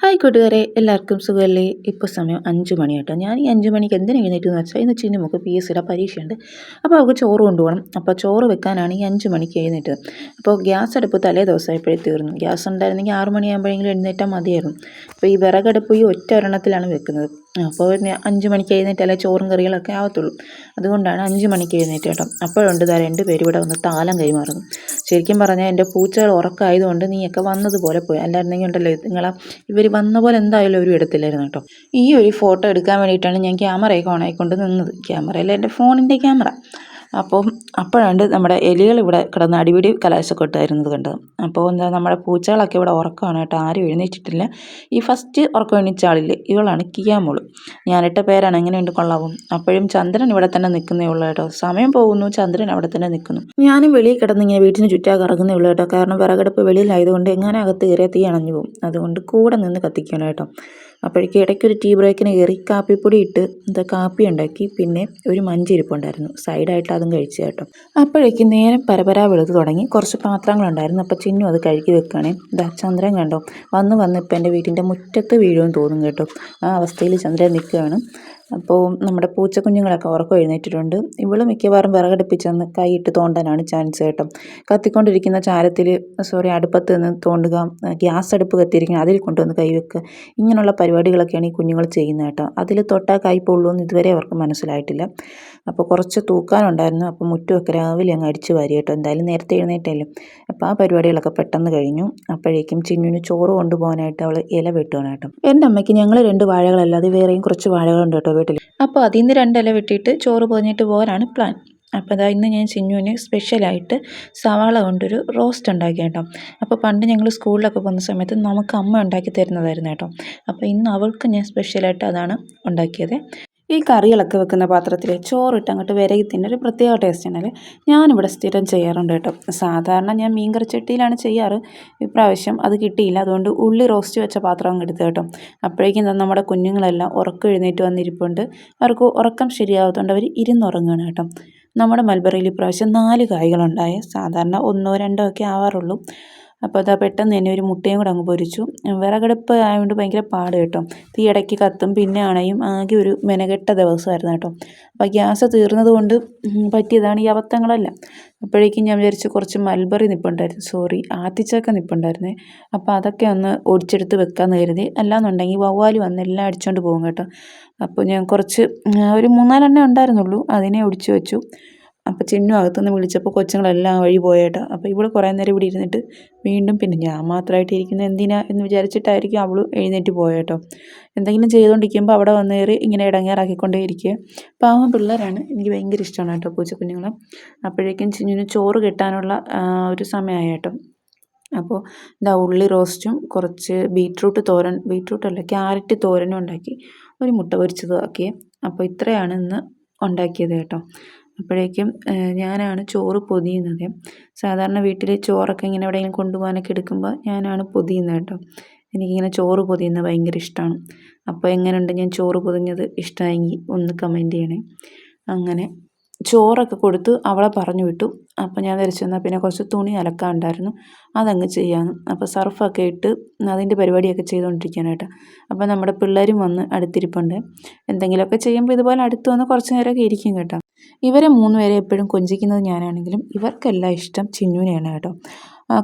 Hi കൂട്ടുകാരെ, എല്ലാവർക്കും സുഖമല്ലേ? ഇപ്പോൾ സമയം 5 മണി കേട്ടോ. ഞാൻ ഈ 5 മണിക്ക് എന്തിനു എഴുന്നേറ്റെന്ന് വെച്ചാൽ ഇന്ന് ചിന്നുമോൾക്ക് PSCയുടെ പരീക്ഷയുണ്ട്. അപ്പോൾ അവൾക്ക് ചോറ് കൊണ്ടുപോകണം. അപ്പോൾ ചോറ് വെക്കാനാണ് ഈ 5 മണിക്ക് എഴുന്നേറ്റത്. അപ്പോൾ ഗ്യാസ് അടുപ്പ് തലേ ദിവസമായപ്പോഴേ തീർന്നു. ഗ്യാസ് ഉണ്ടായിരുന്നെങ്കിൽ 6 മണിയാകുമ്പോഴെങ്കിലും എഴുന്നേറ്റാൽ മതിയായിരുന്നു. അപ്പോൾ ഈ വിറകടുപ്പ് ഈ ഒറ്റ ഒരെണ്ണത്തിലാണ് വെക്കുന്നത്. അപ്പോൾ 5 മണിക്ക് എഴുന്നേറ്റാലേ ചോറും കറികളൊക്കെ ആവത്തുള്ളൂ. അതുകൊണ്ടാണ് 5 മണിക്ക് എഴുന്നേറ്റ് കേട്ടോ. അപ്പോഴുണ്ട് രണ്ട് പേര് ഇവിടെ വന്ന് താലം കൈമാറുന്നു. ശരിക്കും പറഞ്ഞാൽ എൻ്റെ പൂച്ചകൾ ഉറക്കമായതുകൊണ്ട് നീയൊക്കെ വന്നതുപോലെ പോയി. അല്ലായിരുന്നെങ്കിൽ ഉണ്ടല്ലോ ഇവർ വന്ന പോലെ എന്തായാലും ഒരു ഇടത്തില്ലായിരുന്നു കേട്ടോ. ഈ ഒരു ഫോട്ടോ എടുക്കാൻ വേണ്ടിയിട്ടാണ് ഞാൻ ക്യാമറയൊക്കെ ഓണായിക്കൊണ്ട് നിന്നത്. ക്യാമറയല്ല, എൻ്റെ ഫോണിൻ്റെ ക്യാമറ. അപ്പോഴാണ്ട് നമ്മുടെ എലികൾ ഇവിടെ കിടന്ന് അടിപിടി കലാശക്കൊട്ടായിരുന്നത് കണ്ടത്. അപ്പോൾ നമ്മുടെ പൂച്ചകളൊക്കെ ഇവിടെ ഉറക്കമാണ് കേട്ടോ. ആരും എഴുന്നേറ്റിട്ടില്ല. ഈ ഫസ്റ്റ് ഉറക്കം എണീച്ച ആളില്ലേ, ഇവളാണ് കിയാമോള്. ഞാനിട്ട പേരാണ്. എങ്ങനെയുണ്ട്, കൊള്ളാവും? അപ്പോഴും ചന്ദ്രൻ ഇവിടെ തന്നെ നിൽക്കുന്നേ ഉള്ളൂ കേട്ടോ. സമയം പോകുന്നു, ചന്ദ്രൻ അവിടെ തന്നെ നിൽക്കുന്നു. ഞാനും വെളിയിൽ കിടന്ന് ഇങ്ങനെ വീട്ടിന് ചുറ്റാ കറങ്ങുന്നേ ഉള്ളൂ കേട്ടോ. കാരണം വിറകടുപ്പ് വെളിയിലായതുകൊണ്ട് എങ്ങനെ അകത്ത് കയറിയാൽ തീ അണഞ്ഞു പോകും. അതുകൊണ്ട് കൂടെ നിന്ന് കത്തിക്കണം കേട്ടോ. അപ്പോഴേക്കും ഇടയ്ക്കൊരു ടീ ബ്രേക്കിന് കയറി കാപ്പിപ്പൊടി ഇട്ട് കാപ്പി ഉണ്ടാക്കി. പിന്നെ ഒരു മഞ്ചിരിപ്പുണ്ടായിരുന്നു, സൈഡായിട്ട് അതും കഴിച്ചു കേട്ടോ. അപ്പോഴേക്കും നേരം പരപരാ വെളുത്ത് തുടങ്ങി. കുറച്ച് പാത്രങ്ങളുണ്ടായിരുന്നു. അപ്പോൾ ചിന്നു അത് കഴുകി വെക്കുകയാണേ. ചന്ദ്രൻ കണ്ടോ, വന്ന് ഇപ്പം എൻ്റെ വീട്ടിൻ്റെ മുറ്റത്ത് വീഴുമെന്ന് തോന്നും കേട്ടോ. ആ അവസ്ഥയിൽ ചന്ദ്രൻ നിൽക്കുകയാണ്. അപ്പോൾ നമ്മുടെ പൂച്ചക്കുഞ്ഞുങ്ങളൊക്കെ ഉറക്കം എഴുന്നേറ്റിട്ടുണ്ട്. ഇവള് മിക്കവാറും വിറകടുപ്പിച്ചെന്ന് കൈയിട്ട് തോണ്ടാനാണ് ചാൻസ് കേട്ടോ. കത്തിക്കൊണ്ടിരിക്കുന്ന അടുപ്പത്ത് നിന്ന് തോണ്ടുക, ഗ്യാസ് അടുപ്പ് കത്തിയിരിക്കണം അതിൽ കൊണ്ടുവന്ന് കൈവെക്കുക, ഇങ്ങനെയുള്ള പരിപാടികളൊക്കെയാണ് ഈ കുഞ്ഞുങ്ങൾ ചെയ്യുന്നത് കേട്ടോ. അതിൽ തൊട്ടാൽ കൈ പൊള്ളുമെന്ന് ഇതുവരെ അവർക്ക് മനസ്സിലായിട്ടില്ല. അപ്പോൾ കുറച്ച് തൂക്കാനുണ്ടായിരുന്നു. അപ്പോൾ മുറ്റുമൊക്കെ രാവിലെ അങ്ങ് അടിച്ചു വാരി കേട്ടോ. എന്തായാലും നേരത്തെ എഴുന്നേറ്റല്ലോ. അപ്പോൾ ആ പരിപാടികളൊക്കെ പെട്ടെന്ന് കഴിഞ്ഞു. അപ്പോഴേക്കും ചിന്നുവിന് ചോറ് കൊണ്ടുപോകാനായിട്ട് അവൾ ഇല വെട്ടുകയാണ് കേട്ടോ. എൻ്റെ അമ്മയ്ക്ക് ഞങ്ങൾ 2 വാഴകളല്ലാതെ വേറെയും കുറച്ച് വാഴകളുണ്ട് കേട്ടോ വീട്ടിൽ. അപ്പോൾ അതിൽ നിന്ന് 2 ഇല വെട്ടിയിട്ട് ചോറ് പൊതിഞ്ഞിട്ട് പോകാനാണ് പ്ലാൻ. അപ്പോൾ ഇന്ന് ഞാൻ ചിന്നുവിന് സ്പെഷ്യലായിട്ട് സവാള കൊണ്ടൊരു റോസ്റ്റ് ഉണ്ടാക്കി കേട്ടോ. അപ്പോൾ പണ്ട് ഞങ്ങൾ സ്കൂളിലൊക്കെ പോകുന്ന സമയത്ത് നമുക്ക് അമ്മ ഉണ്ടാക്കി തരുന്നതായിരുന്നു കേട്ടോ. അപ്പോൾ ഇന്ന് അവൾക്ക് ഞാൻ സ്പെഷ്യലായിട്ട് അതാണ് ഉണ്ടാക്കിയത്. ഈ കറികളൊക്കെ വെക്കുന്ന പാത്രത്തിൽ ചോറിട്ട് അങ്ങോട്ട് വിരകി തിന്നൊരു പ്രത്യേക ടേസ്റ്റ് ഉണ്ടല്ലേ. ഞാനിവിടെ സ്ഥിരം ചെയ്യാറുണ്ട് കേട്ടോ. സാധാരണ ഞാൻ മീൻകറി ചട്ടിയിലാണ് ചെയ്യാറ്. ഇപ്രാവശ്യം അത് കിട്ടിയില്ല. അതുകൊണ്ട് ഉള്ളി റോസ്റ്റ് വെച്ച പാത്രം അങ്ങ് എടുത്ത് കേട്ടോ. അപ്പോഴേക്കും നമ്മുടെ കുഞ്ഞുങ്ങളെല്ലാം ഉറക്കം എഴുന്നേറ്റ് വന്നിരിപ്പുണ്ട്. അവർക്ക് ഉറക്കം ശരിയാവാത്തതുകൊണ്ട് അവർ ഇരുന്നുറങ്ങുകയാണ് കേട്ടോ. നമ്മുടെ മൽബറിയിൽ ഇപ്രാവശ്യം 4 കായ്കളുണ്ടായ, സാധാരണ 1 2 ഒക്കെ ആവാറുള്ളൂ. അപ്പോൾ പെട്ടെന്ന് തന്നെ ഒരു മുട്ടയും കൂടെ അങ്ങ് പൊരിച്ചു. വിറകടുപ്പ് ആയതുകൊണ്ട് ഭയങ്കര പാട് കേട്ടോ. തീ ഇടയ്ക്ക് കത്തും, പിന്നെ അണയും. ആകെ ഒരു മെനകെട്ട ദിവസമായിരുന്നു കേട്ടോ. അപ്പോൾ ഗ്യാസ് തീർന്നത് കൊണ്ട് പറ്റിയതാണ് ഈ അബദ്ധങ്ങളെല്ലാം. അപ്പോഴേക്കും ഞാൻ വിചാരിച്ചു കുറച്ച് മൽബറി ആത്തിച്ചക്ക നിൽപ്പുണ്ടായിരുന്നേ. അപ്പോൾ അതൊക്കെ ഒന്ന് ഒടിച്ചെടുത്ത് വെക്കാമെന്ന് കരുതി. അല്ലാന്നുണ്ടെങ്കിൽ വവ്വാല് വന്ന് എല്ലാം അടിച്ചുകൊണ്ട് പോകും കേട്ടോ. അപ്പോൾ ഞാൻ കുറച്ച് ഒരു 3-4 എണ്ണേ ഉണ്ടായിരുന്നുള്ളൂ, അതിനെ ഒടിച്ചു വെച്ചു. അപ്പോൾ ചിന്നു അകത്തുനിന്ന് വിളിച്ചപ്പോൾ കൊച്ചുങ്ങളെല്ലാം വഴി പോയേട്ടോ. അപ്പോൾ ഇവൾ കുറേ നേരം ഇവിടെ ഇരുന്നിട്ട് വീണ്ടും പിന്നെ ഞാൻ മാത്രമായിട്ട് ഇരിക്കുന്നത് എന്തിനാ എന്ന് വിചാരിച്ചിട്ടായിരിക്കും അവൾ എഴുന്നേറ്റ് പോയേട്ടോ. എന്തെങ്കിലും ചെയ്തുകൊണ്ടിരിക്കുമ്പോൾ അവിടെ വന്ന് കയറി ഇങ്ങനെ ഇടങ്ങേറാക്കിക്കൊണ്ടേ ഇരിക്കുക. പാവം പിള്ളേരാണ്. എനിക്ക് ഭയങ്കര ഇഷ്ടമാണ് കേട്ടോ പൂച്ചക്കുഞ്ഞുങ്ങളെ. അപ്പോഴേക്കും ചിന്നുവിന് ചോറ് കിട്ടാനുള്ള ഒരു സമയമായി കേട്ടോ. അപ്പോൾ ഉള്ളി റോസ്റ്റും കുറച്ച് ക്യാരറ്റ് തോരനും ഉണ്ടാക്കി, ഒരു മുട്ട പൊരിച്ചതും ആക്കി. അപ്പോൾ ഇത്രയാണ് ഇന്ന് ഉണ്ടാക്കിയത് കേട്ടോ. അപ്പോഴേക്കും ഞാനാണ് ചോറ് പൊതിയുന്നത്. സാധാരണ വീട്ടിൽ ചോറൊക്കെ ഇങ്ങനെ എവിടെയെങ്കിലും കൊണ്ടുപോകാനൊക്കെ എടുക്കുമ്പോൾ ഞാനാണ് പൊതിയുന്നത് കേട്ടോ. എനിക്കിങ്ങനെ ചോറ് പൊതിയുന്നത് ഭയങ്കര ഇഷ്ടമാണ്. അപ്പോൾ എങ്ങനെയുണ്ട് ഞാൻ ചോറ് പൊതിഞ്ഞത്? ഇഷ്ടമായെങ്കിൽ ഒന്ന് കമൻറ്റ് ചെയ്യണേ. അങ്ങനെ ചോറൊക്കെ കൊടുത്ത് അവളെ പറഞ്ഞു വിട്ടു. അപ്പോൾ ഞാൻ വിചാരിച്ചു എന്നാൽ പിന്നെ കുറച്ച് തുണി അലക്കാനുണ്ടായിരുന്നു, അതങ്ങ് ചെയ്യാമെന്ന്. അപ്പോൾ സർഫൊക്കെ ഇട്ട് അതിൻ്റെ പരിപാടിയൊക്കെ ചെയ്തുകൊണ്ടിരിക്കാനായിട്ട്. അപ്പോൾ നമ്മുടെ പിള്ളേരും വന്ന് അടുത്തിരിപ്പുണ്ട്. എന്തെങ്കിലുമൊക്കെ ചെയ്യുമ്പോൾ ഇതുപോലെ അടുത്ത് വന്ന് കുറച്ച് നേരമൊക്കെ ഇരിക്കും കേട്ടോ. ഇവരെ 3 പേരെ എപ്പോഴും കൊഞ്ചിക്കുന്നത് ഞാനാണെങ്കിലും ഇവർക്കെല്ലാം ഇഷ്ടം ചിന്നുവിനെയാണ് കേട്ടോ.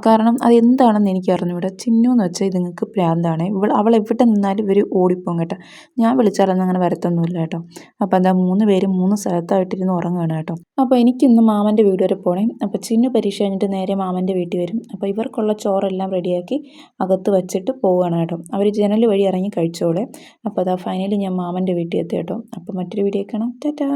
കാരണം അതെന്താണെന്ന് എനിക്ക് അറിഞ്ഞൂടാ. ചിന്നു എന്ന് വെച്ചാൽ ഇതുങ്ങൾക്ക് പ്രാന്താണ്. അവൾ എവിടെ നിന്നാലും ഇവർ ഓടിപ്പോകും കേട്ടോ. ഞാൻ വിളിച്ചാലൊന്നും അങ്ങനെ വരത്തൊന്നുമില്ല കേട്ടോ. അപ്പോൾ 3 പേരും 3 സ്ഥലത്തായിട്ടിരുന്ന് ഉറങ്ങുകയാണ് കേട്ടോ. അപ്പോൾ എനിക്കിന്ന് മാമൻ്റെ വീട് വരെ പോകണേ. അപ്പോൾ ചിന്നു പരീക്ഷ കഴിഞ്ഞിട്ട് നേരെ മാമൻ്റെ വീട്ടിൽ വരും. അപ്പോൾ ഇവർക്കുള്ള ചോറെല്ലാം റെഡിയാക്കി അകത്ത് വെച്ചിട്ട് പോവുകയാണ് കേട്ടോ. അവർ ജനൽ വഴി ഇറങ്ങി കഴിച്ചോളെ. അപ്പോൾ ഫൈനലി ഞാൻ മാമൻ്റെ വീട്ടിൽ എത്തി കേട്ടോ. അപ്പോൾ മറ്റൊരു വീഡിയോ കാണാം. ടാറ്റാ.